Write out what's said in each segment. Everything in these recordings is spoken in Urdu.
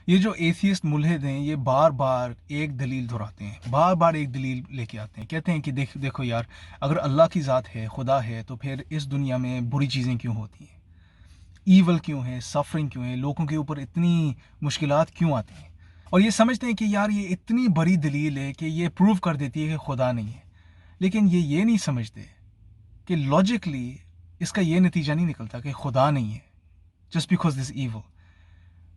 یہ جو ایتھیسٹ ملحد ہیں یہ بار بار ایک دلیل دہراتے ہیں، بار بار ایک دلیل لے کے آتے ہیں، کہتے ہیں کہ دیکھو یار، اگر اللہ کی ذات ہے، خدا ہے، تو پھر اس دنیا میں بری چیزیں کیوں ہوتی ہیں، ایول کیوں ہے، سفرنگ کیوں ہے، لوگوں کے اوپر اتنی مشکلات کیوں آتی ہیں، اور یہ سمجھتے ہیں کہ یار یہ اتنی بڑی دلیل ہے کہ یہ پروو کر دیتی ہے کہ خدا نہیں ہے۔ لیکن یہ نہیں سمجھتے کہ لاجکلی اس کا یہ نتیجہ نہیں نکلتا کہ خدا نہیں ہے جسٹ بیکاز دس ایول۔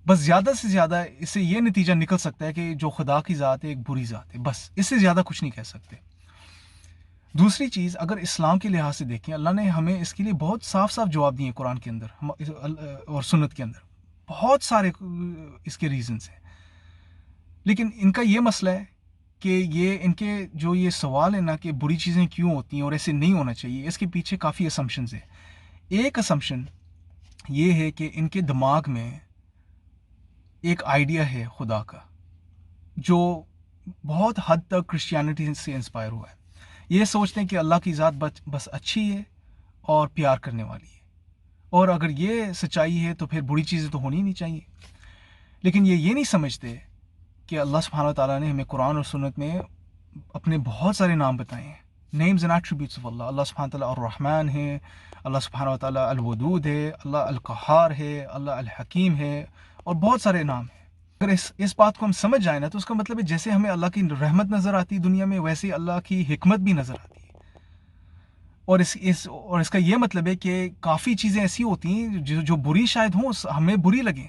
بس زیادہ سے زیادہ اس سے یہ نتیجہ نکل سکتا ہے کہ جو خدا کی ذات ہے ایک بری ذات ہے، بس اس سے زیادہ کچھ نہیں کہہ سکتے۔ دوسری چیز، اگر اسلام کے لحاظ سے دیکھیں، اللہ نے ہمیں اس کے لیے بہت صاف صاف جواب دیے قرآن کے اندر اور سنت کے اندر، بہت سارے اس کے ریزنز ہیں۔ لیکن ان کا یہ مسئلہ ہے کہ ان کے جو یہ سوال ہے نا کہ بری چیزیں کیوں ہوتی ہیں اور ایسے نہیں ہونا چاہیے، اس کے پیچھے کافی اسمپشنز ہیں۔ ایک اسمپشن یہ ہے کہ ان کے دماغ میں ایک آئیڈیا ہے خدا کا جو بہت حد تک کرسچینٹی سے انسپائر ہوا ہے۔ یہ سوچتے ہیں کہ اللہ کی ذات بس اچھی ہے اور پیار کرنے والی ہے، اور اگر یہ سچائی ہے تو پھر بری چیزیں تو ہونی نہیں چاہیے۔ لیکن یہ نہیں سمجھتے کہ اللہ سبحانہ وتعالیٰ نے ہمیں قرآن اور سنت میں اپنے بہت سارے نام بتائے ہیں، نیمز اینڈ ایٹریبیوٹس آف اللہ۔ اللہ سبحانہ وتعالیٰ الرحمن ہے، اللہ سبحانہ وتعالیٰ الودود ہے، اللہ القہار ہے، اللہ الحکیم ہے، اور بہت سارے نام ہیں۔ اگر اس بات کو ہم سمجھ جائیں نا تو اس کا مطلب ہے جیسے ہمیں اللہ کی رحمت نظر آتی ہے دنیا میں، ویسے اللہ کی حکمت بھی نظر آتی ہے۔ اور اس کا یہ مطلب ہے کہ کافی چیزیں ایسی ہوتی ہیں جو بری شاید ہوں، ہمیں بری لگیں،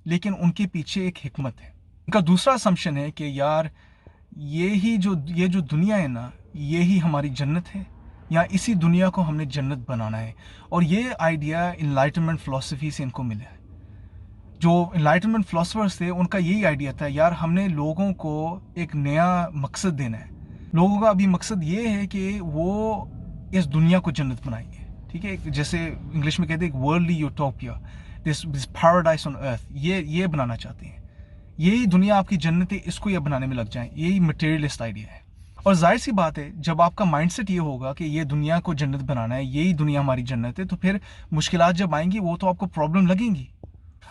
لیکن ان کے پیچھے ایک حکمت ہے۔ ان کا دوسرا اسمپشن ہے کہ یار یہ جو دنیا ہے نا، یہی ہماری جنت ہے، یا اسی دنیا کو ہم نے جنت بنانا ہے۔ اور یہ آئیڈیا انلائٹنمنٹ فلسفی سے ان کو ملا ہے۔ جو انلائٹنمنٹ فلاسفرز تھے ان کا یہی آئیڈیا تھا، یار ہم نے لوگوں کو ایک نیا مقصد دینا ہے۔ لوگوں کا ابھی مقصد یہ ہے کہ وہ اس دنیا کو جنت بنائیں گے، ٹھیک ہے، جیسے انگلش میں کہتے ہیں ایک ورلڈلی یوٹوپیا، دس پیراڈائز آن ارتھ، یہ بنانا چاہتے ہیں۔ یہی دنیا آپ کی جنت ہے، اس کو یہ بنانے میں لگ جائیں، یہی مٹیریلسٹ آئیڈیا ہے۔ اور ظاہر سی بات ہے، جب آپ کا مائنڈ سیٹ یہ ہوگا کہ یہ دنیا کو جنت بنانا ہے، یہی دنیا ہماری جنت ہے، تو پھر مشکلات جب آئیں گی وہ تو آپ کو پرابلم لگیں گی۔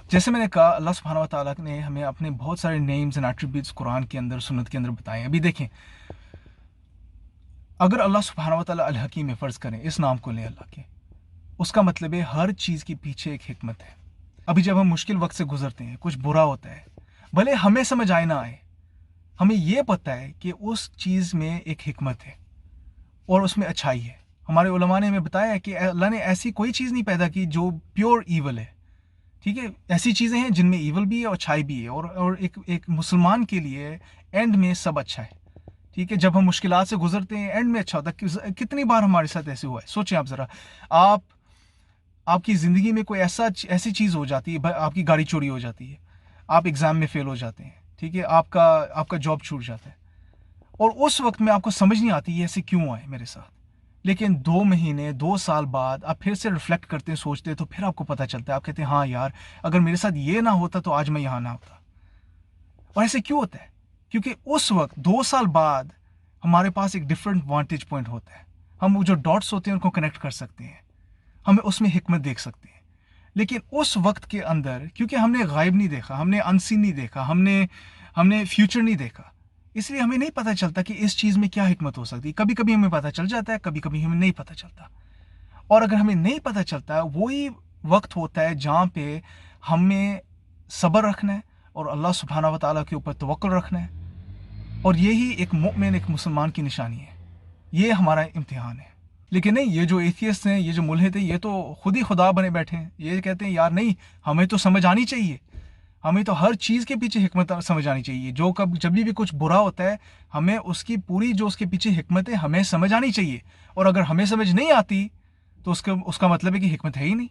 جیسے میں نے کہا، اللہ سبحانہ وتعالیٰ نے ہمیں اپنے بہت سارے نیمز اینڈ ایٹریبیوٹس قرآن کے اندر، سنت کے اندر بتائے ہیں۔ ابھی دیکھیں، اگر اللہ سبحانہ وتعالیٰ الحکیم ہے، فرض کریں اس نام کو لیں اللہ کے، اس کا مطلب ہے ہر چیز کے پیچھے ایک حکمت ہے۔ ابھی جب ہم مشکل وقت سے گزرتے ہیں، کچھ برا ہوتا ہے، بھلے ہمیں سمجھ آئے نہ آئے، ہمیں یہ پتہ ہے کہ اس چیز میں ایک حکمت ہے اور اس میں اچھائی ہے۔ ہمارے علماء نے ہمیں بتایا ہے کہ اللہ نے ایسی کوئی چیز نہیں پیدا کی جو پیور ایول ہے، ٹھیک ہے، ایسی چیزیں ہیں جن میں ایول بھی ہے اور اچھائی بھی ہے، اور ایک مسلمان کے لیے اینڈ میں سب اچھا ہے، ٹھیک ہے۔ جب ہم مشکلات سے گزرتے ہیں اینڈ میں اچھا ہوتا ہے۔ کتنی بار ہمارے ساتھ ایسے ہوا ہے، سوچیں آپ ذرا، آپ کی زندگی میں کوئی ایسی چیز ہو جاتی ہے، آپ کی گاڑی چوری ہو جاتی ہے، آپ ایگزام میں فیل ہو جاتے ہیں، ٹھیک ہے، آپ کا جاب چھوٹ جاتا ہے، اور اس وقت میں آپ کو سمجھ نہیں آتی یہ ایسے کیوں آئے میرے ساتھ۔ لیکن 2 مہینے 2 سال بعد آپ پھر سے ریفلیکٹ کرتے ہیں، سوچتے ہیں، تو پھر آپ کو پتہ چلتا ہے، آپ کہتے ہیں ہاں یار، اگر میرے ساتھ یہ نہ ہوتا تو آج میں یہاں نہ ہوتا۔ اور ایسے کیوں ہوتا ہے؟ کیونکہ اس وقت 2 سال بعد ہمارے پاس ایک ڈفرینٹ وانٹیج پوائنٹ ہوتا ہے، ہم وہ جو ڈاٹس ہوتے ہیں ان کو کنیکٹ کر سکتے ہیں، ہمیں اس میں حکمت دیکھ سکتے ہیں۔ لیکن اس وقت کے اندر کیونکہ ہم نے غائب نہیں دیکھا، ہم نے انسین نہیں دیکھا، ہم نے فیوچر نہیں دیکھا، اس لیے ہمیں نہیں پتہ چلتا کہ اس چیز میں کیا حکمت ہو سکتی ہے۔ کبھی کبھی ہمیں پتہ چل جاتا ہے، کبھی کبھی ہمیں نہیں پتہ چلتا۔ اور اگر ہمیں نہیں پتہ چلتا، وہی وقت ہوتا ہے جہاں پہ ہمیں صبر رکھنا ہے اور اللہ سبحانہ وتعالیٰ کے اوپر توکل رکھنا ہے، اور یہی ایک مومن، ایک مسلمان کی نشانی ہے، یہ ہمارا امتحان ہے۔ لیکن نہیں، یہ جو ایتھیسٹ ہیں، یہ جو ملحد ہیں، یہ تو خود ہی خدا بنے بیٹھے ہیں۔ یہ کہتے ہیں یار نہیں، ہمیں تو سمجھ آنی چاہیے، ہمیں تو ہر چیز کے پیچھے حکمت سمجھ آنی چاہیے۔ جب بھی کچھ برا ہوتا ہے، ہمیں اس کی پوری جو اس کے پیچھے حکمت ہے ہمیں سمجھ آنی چاہیے، اور اگر ہمیں سمجھ نہیں آتی تو اس کا مطلب ہے کہ حکمت ہے ہی نہیں۔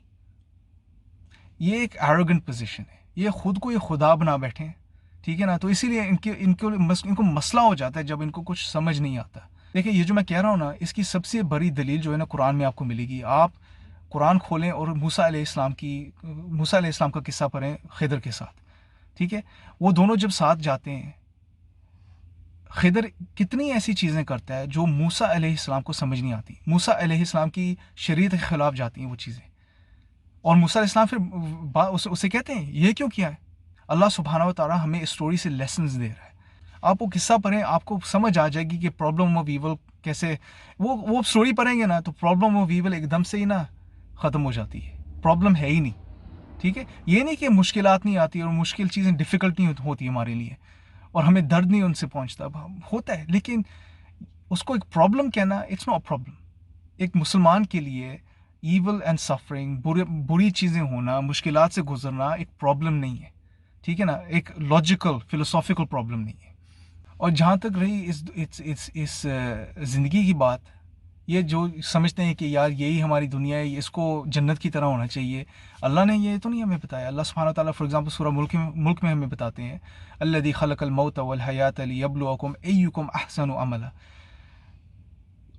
یہ ایک ایروگنٹ پوزیشن ہے، یہ خود کو یہ خدا بنا بیٹھے ہیں، ٹھیک ہے نا۔ تو اسی لیے ان کو مسئلہ ہو جاتا ہے جب ان کو کچھ سمجھ نہیں آتا۔ دیکھیں، یہ جو میں کہہ رہا ہوں نا، اس کی سب سے بڑی دلیل جو ہے نا قرآن میں آپ کو ملے گی۔ آپ قرآن کھولیں اور موسیٰ علیہ السلام کا قصہ پڑھیں خضر کے ساتھ، ٹھیک ہے۔ وہ دونوں جب ساتھ جاتے ہیں، خضر کتنی ایسی چیزیں کرتا ہے جو موسیٰ علیہ السلام کو سمجھ نہیں آتی، موسیٰ علیہ السلام کی شریعت کے خلاف جاتی ہیں وہ چیزیں، اور موسیٰ علیہ السلام پھر اسے کہتے ہیں یہ کیوں کیا ہے؟ اللہ سبحانہ و تعالیٰ ہمیں اس اسٹوری سے لیسنز دے رہا ہے. آپ وہ قصہ پڑھیں, آپ کو سمجھ آ جائے گی کہ پرابلم آف ایول کیسے, وہ اسٹوری پڑھیں گے نا تو پرابلم آف ایول ایک دم سے ہی نا ختم ہو جاتی ہے. پرابلم ہے ہی نہیں. ٹھیک ہے, یہ نہیں کہ مشکلات نہیں آتی اور مشکل چیزیں ڈیفیکلٹ نہیں ہوتی ہمارے لیے اور ہمیں درد نہیں ان سے پہنچتا, ہوتا ہے, لیکن اس کو ایک پرابلم کہنا اٹس ناٹ پرابلم. ایک مسلمان کے لیے ایول اینڈ سفرنگ, بری چیزیں ہونا, مشکلات سے گزرنا ایک پرابلم نہیں ہے. ٹھیک ہے نا, ایک لاجیکل فلسافیکل پرابلم نہیں ہے. اور جہاں تک رہی اس زندگی کی بات, یہ جو سمجھتے ہیں کہ یار یہی ہماری دنیا ہے, اس کو جنت کی طرح ہونا چاہیے, اللہ نے یہ تو نہیں ہمیں بتایا. اللہ سبحانہ تعالیٰ فار ایگزامپل سورہ ملک میں ہمیں بتاتے ہیں الذی خلق الموت والحیات لیبلوکم ایکم احسن عملا.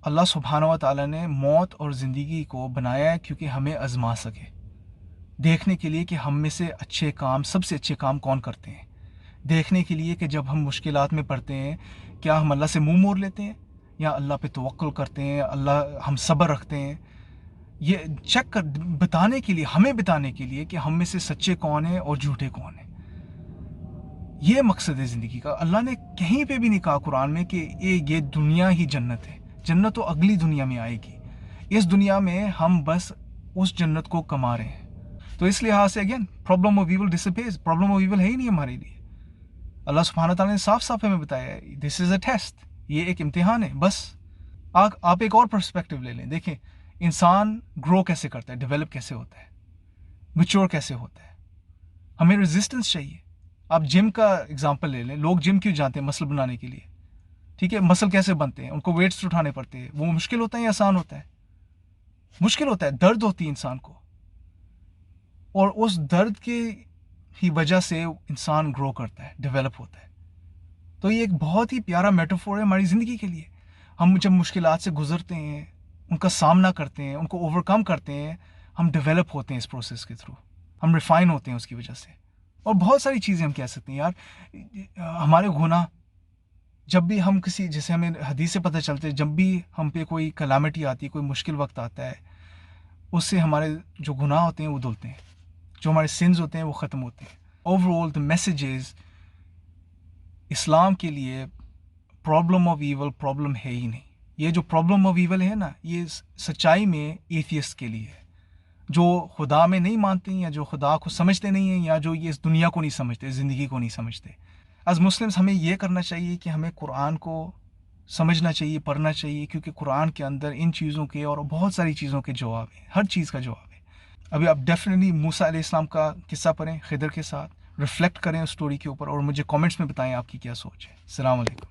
اللہ سبحانہ و تعالیٰ نے موت اور زندگی کو بنایا ہے کیونکہ ہمیں آزما سکے, دیکھنے کے لیے کہ ہم میں سے اچھے کام, سب سے اچھے کام کون کرتے ہیں, دیکھنے کے لیے کہ جب ہم مشکلات میں پڑتے ہیں کیا ہم اللہ سے منہ موڑ لیتے ہیں یا اللہ پہ توکل کرتے ہیں, ہم صبر رکھتے ہیں. یہ چیک بتانے کے لیے, ہمیں بتانے کے لیے کہ ہم میں سے سچے کون ہیں اور جھوٹے کون ہیں. یہ مقصد ہے زندگی کا. اللہ نے کہیں پہ بھی نہیں کہا قرآن میں کہ یہ دنیا ہی جنت ہے. جنت تو اگلی دنیا میں آئے گی, اس دنیا میں ہم بس اس جنت کو کما رہے ہیں. تو اس لحاظ سے again problem of evil disappears, problem of evil ہے ہی نہیں ہمارے لیے. اللہ سبحانہ تعالیٰ نے صاف صاف ہمیں بتایا ہے دس از اے ٹیسٹ, یہ ایک امتحان ہے بس. آپ ایک اور پرسپیکٹو لے لیں, دیکھیں انسان گرو کیسے کرتا ہے, ڈیولپ کیسے ہوتا ہے, میچور کیسے ہوتا ہے. ہمیں ریزسٹنس چاہیے. آپ جم کا اگزامپل لے لیں, لوگ جم کیوں جاتے ہیں؟ مسل بنانے کے لیے. ٹھیک ہے, مسل کیسے بنتے ہیں؟ ان کو ویٹس اٹھانے پڑتے ہیں. وہ مشکل ہوتا ہے یا آسان ہوتا ہے؟ مشکل ہوتا ہے, درد ہوتی ہے انسان کو, اور اس درد کے ہی وجہ سے انسان گرو کرتا ہے, ڈیولپ ہوتا ہے. تو یہ ایک بہت ہی پیارا میٹافور ہے ہماری زندگی کے لیے. ہم جب مشکلات سے گزرتے ہیں, ان کا سامنا کرتے ہیں, ان کو اوور کم کرتے ہیں, ہم ڈیولپ ہوتے ہیں اس پروسیس کے تھرو, ہم ریفائن ہوتے ہیں اس کی وجہ سے. اور بہت ساری چیزیں ہم کہہ سکتے ہیں یار. ہمارے گناہ, جب بھی ہم کسی, جیسے ہمیں حدیث سے پتہ چلتے ہیں, جب بھی ہم پہ کوئی کلامٹی آتی ہے, کوئی مشکل وقت آتا ہے, اس سے ہمارے جو گناہ ہوتے ہیں وہ دھلتے ہیں, جو ہمارے سنز ہوتے ہیں وہ ختم ہوتے ہیں. Over all the message is اسلام کے لیے پرابلم آف ایول پرابلم ہے ہی نہیں. یہ جو پرابلم آف ایول ہے نا, یہ سچائی میں ایتھیسٹ کے لیے ہے, جو خدا میں نہیں مانتے ہیں یا جو خدا کو سمجھتے نہیں ہیں یا جو یہ اس دنیا کو نہیں سمجھتے, زندگی کو نہیں سمجھتے. ایز مسلمس ہمیں یہ کرنا چاہیے کہ ہمیں قرآن کو سمجھنا چاہیے, پڑھنا چاہیے, کیونکہ قرآن کے اندر ان چیزوں کے اور بہت ساری چیزوں کے جواب ہیں, ہر چیز کا جواب ہے. ابھی آپ ڈیفینیٹلی موسیٰ علیہ السلام کا قصہ پڑھیں خضر کے ساتھ, ریفلیکٹ کریں اس اسٹوری کے اوپر, اور مجھے کامنٹس میں بتائیں آپ کی کیا سوچ ہے. السلام علیکم.